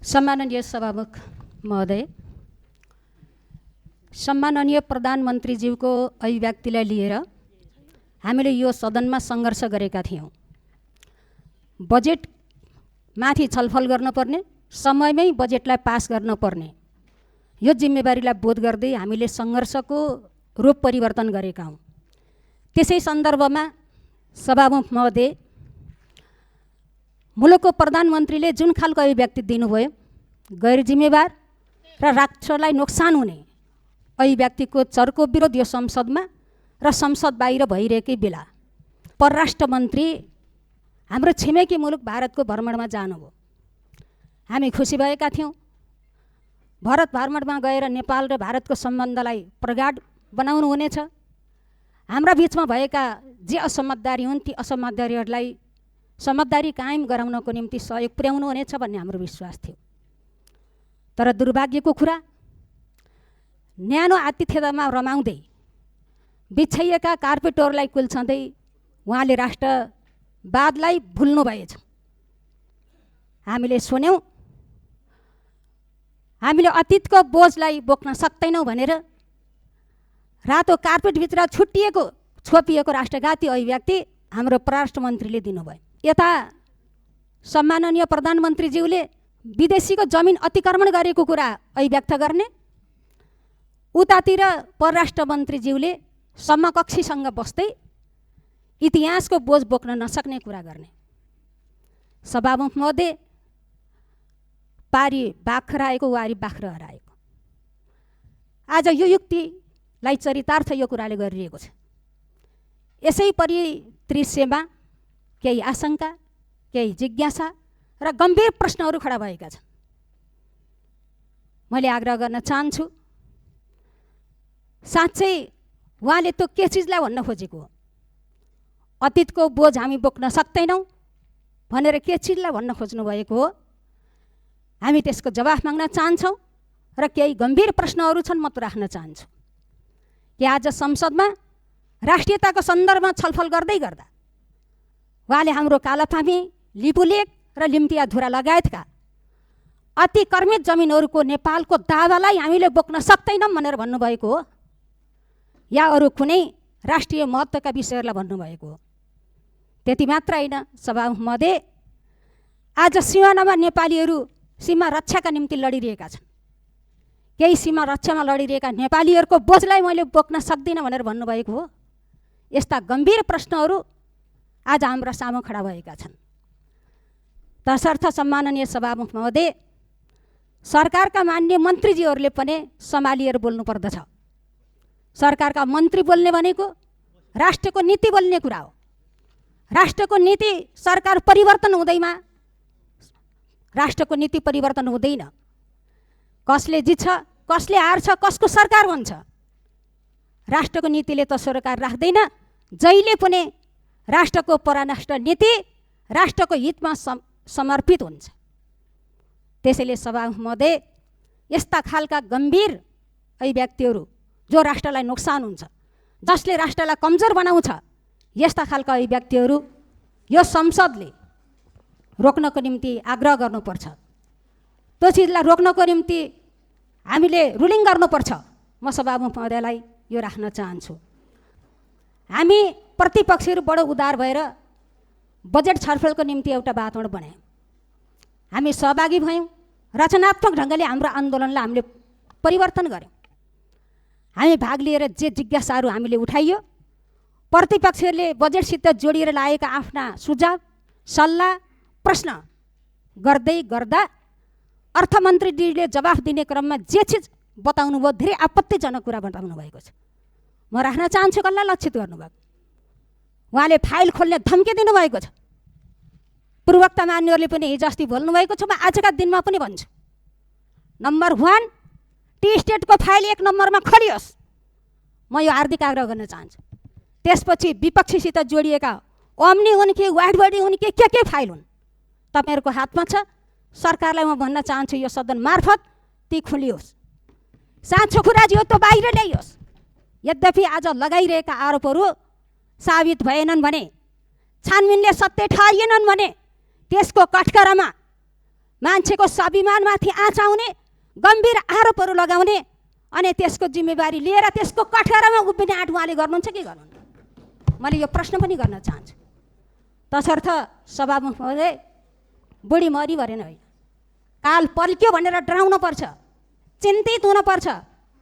सम्माननीय सभामुख महोदय, सम्माननीय प्रधानमन्त्रीज्यूको अभिव्यक्तिलाई लिएर हामीले यो सदनमा सङ्घर्ष गरेका थियौँ। बजेटमाथि छलफल गर्नुपर्ने, समयमै बजेटलाई पास गर्नुपर्ने यो जिम्मेवारीलाई बोध गर्दै हामीले सङ्घर्षको रूप परिवर्तन गरेका हौँ। त्यसै सन्दर्भमा सभामुख महोदय, मुलुकको प्रधानमन्त्रीले जुन खालको अभिव्यक्ति दिनुभयो, गैर जिम्मेवार र राष्ट्रलाई नोक्सान हुने अभिव्यक्तिको चर्को विरोध यो संसदमा र संसद बाहिर भइरहेकै बेला परराष्ट्र मन्त्री हाम्रो छिमेकी मुलुक भारतको भ्रमणमा जानुभयो। हामी खुसी भएका थियौँ। भारत भ्रमणमा गएर नेपाल र भारतको सम्बन्धलाई प्रगाढ बनाउनु हुनेछ। हाम्रा बिचमा भएका जे असमझदारी हुन् ती असमझदारीहरूलाई समझदारी कायम गराउनको निम्ति सहयोग पुर्याउनु हुनेछ भन्ने हाम्रो विश्वास थियो। तर दुर्भाग्यको कुरा, न्यानो आतिथ्यतामा रमाउँदै बिछाइएका कार्पेटहरूलाई कुल्छँदै उहाँले राष्ट्रवादलाई भुल्नु भएछ। हामीले सुन्यौँ, हामीले अतीतको बोझलाई बोक्न सक्दैनौँ भनेर रातो कार्पेटभित्र छोपिएको राष्ट्रघाती अभिव्यक्ति हाम्रो परराष्ट्र मन्त्रीले दिनुभयो। यता सम्माननीय प्रधानमन्त्रीज्यूले विदेशीको जमिन अतिक्रमण गरेको कुरा अभिव्यक्त गर्ने, उतातिर परराष्ट्र मन्त्रीज्यूले समकक्षीसँग बस्दै इतिहासको बोझ बोक्न नसक्ने कुरा गर्ने। सभामुख महोदय, पारी बाख्रा आएको वारी बाख्रा हराएको। आज यो युक्तिलाई चरितार्थ यो कुराले गरिरहेको छ। यसै परिदृश्यमा केही आशंका, केही जिज्ञासा र गम्भीर प्रश्नहरू खडा भएका छन्। मैले आग्रह गर्न चाहन्छु, साँच्चै उहाँले त्यो के चिजलाई भन्न खोजेको हो? अतीतको बोझ हामी बोक्न सक्दैनौँ भनेर के चिजलाई भन्न खोज्नु भएको हो? हामी त्यसको जवाफ माग्न चाहन्छौँ र केही गम्भीर प्रश्नहरू छन्, म त्यो राख्न चाहन्छु कि आज संसदमा राष्ट्रियताको सन्दर्भमा छलफल गर्दै गर्दा उहाँले हाम्रो कालापानी, लिपुलेक र लिम्तिया धुरा लगायतका अतिक्रमित जमिनहरूको नेपालको दावालाई हामीले बोक्न सक्दैनौँ भनेर भन्नुभएको हो या अरू कुनै राष्ट्रिय महत्त्वका विषयहरूलाई भन्नुभएको हो? त्यति मात्र होइन सभामुख महोदय, आज सिमानामा नेपालीहरू सीमा रक्षाका निम्ति लडिरहेका छन्। केही सीमा रक्षामा लडिरहेका नेपालीहरूको बोझलाई मैले बोक्न सक्दिनँ भनेर भन्नुभएको हो। यस्ता गम्भीर प्रश्नहरू आज हाम्रा सामु खडा भएका छन्। तसर्थ सम्माननीय सभामुख महोदय, सरकारका मान्य मन्त्रीजीहरूले पनि सम्हालिएर बोल्नुपर्दछ। सरकारका मन्त्री बोल्ने भनेको राष्ट्रको नीति बोल्ने कुरा हो। राष्ट्रको नीति सरकार परिवर्तन हुँदैमा राष्ट्रको नीति परिवर्तन हुँदैन। कसले जित्छ, कसले हार्छ, कसको सरकार बन्छ, राष्ट्रको नीतिले त सरकार राख्दैन। जहिले पनि राष्ट्रको परराष्ट्र नीति राष्ट्रको हितमा समर्पित हुन्छ। त्यसैले सभामुख महोदय, यस्ता खालका गम्भीर अभिव्यक्तिहरू जो राष्ट्रलाई नोक्सान हुन्छ, जसले राष्ट्रलाई कमजोर बनाउँछ, यस्ता खालका अभिव्यक्तिहरू यो संसदले रोक्नको निम्ति आग्रह गर्नुपर्छ। त्यो चिजलाई रोक्नको निम्ति हामीले रुलिङ गर्नुपर्छ। म सभामुख महोदयलाई यो राख्न चाहन्छु। हामी प्रतिपक्षहरू बडो उदार भएर बजेट छलफलको निम्ति एउटा वातावरण बनायौँ। हामी सहभागी भयौँ। रचनात्मक ढङ्गले हाम्रो आन्दोलनलाई हामीले परिवर्तन गऱ्यौँ। हामी भाग लिएर जे जिज्ञासाहरू हामीले उठाइयो, प्रतिपक्षहरूले बजेटसित जोडिएर लागेका आफ्ना सुझाव, सल्लाह, प्रश्न गर्दै गर्दा अर्थमन्त्रीजीले जवाफ दिने क्रममा जे चिज बताउनु भयो, धेरै आपत्तिजनक कुरा बताउनु भएको छ। म राख्न चाहन्छु, कसलाई लक्षित गर्नुभएको? उहाँले फाइल खोल्ने धम्की दिनुभएको छ। पूर्वोक्त मान्यहरूले पनि हिजो अस्ति बोल्नुभएको छ, म आजका दिनमा पनि भन्छु। नम्बर 1, टी स्टेटको फाइल 1 नम्बरमा खोलियोस्। म यो हार्दिक आग्रह गर्न चाहन्छु। त्यसपछि विपक्षीसित जोडिएका ओम्नी हुन् कि वाइड बडी हुन् कि के फाइल हुन्, तपाईँहरूको हातमा छ। सरकारलाई म भन्न चाहन्छु, यो सदन मार्फत ती खुलियोस्। साँचो कुरा जो त बाहिर ल्याइयोस्। यद्यपि आज लगाइरहेका आरोपहरू साबित भएनन् भने, छानबिनले सत्य ठहरिएनन् भने त्यसको कठघरामा मान्छेको स्वाभिमानमाथि आँच आउने, गम्भीर आरोपहरू लगाउने अनि त्यसको जिम्मेवारी लिएर त्यसको कठघरामा उभिने आँट उहाँले गर्नुहुन्छ कि गर्नुहुन्न? मैले यो प्रश्न पनि गर्न चाहन्छु। तसर्थ सभामुख महोदय, बुढी मरी भरेन होइन, काल पल्क्यो भनेर डराउनु पर्छ, चिन्तित हुनुपर्छ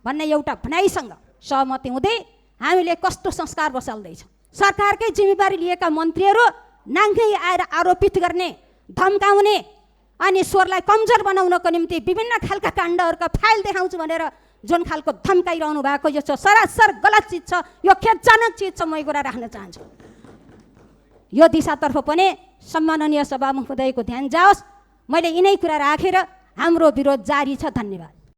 भन्ने एउटा भनाइसँग सहमति हुँदै हामीले कस्तो संस्कार बसाल्दैछौँ? सरकारकै जिम्मेवारी लिएका मन्त्रीहरू नाङ्गै आएर आरोपित गर्ने, धम्काउने अनि स्वरलाई कमजोर बनाउनको निम्ति विभिन्न खालका काण्डहरूका फाइल देखाउँछु भनेर जुन खालको धम्काइरहनु भएको यो सरासर गलत चिज छ, यो खेदजनक चिज छ। म यो कुरा राख्न चाहन्छु। यो दिशातर्फ पनि सम्माननीय सभामुख महोदयको ध्यान जाओस्। मैले यिनै कुरा राखेर हाम्रो विरोध जारी छ। धन्यवाद।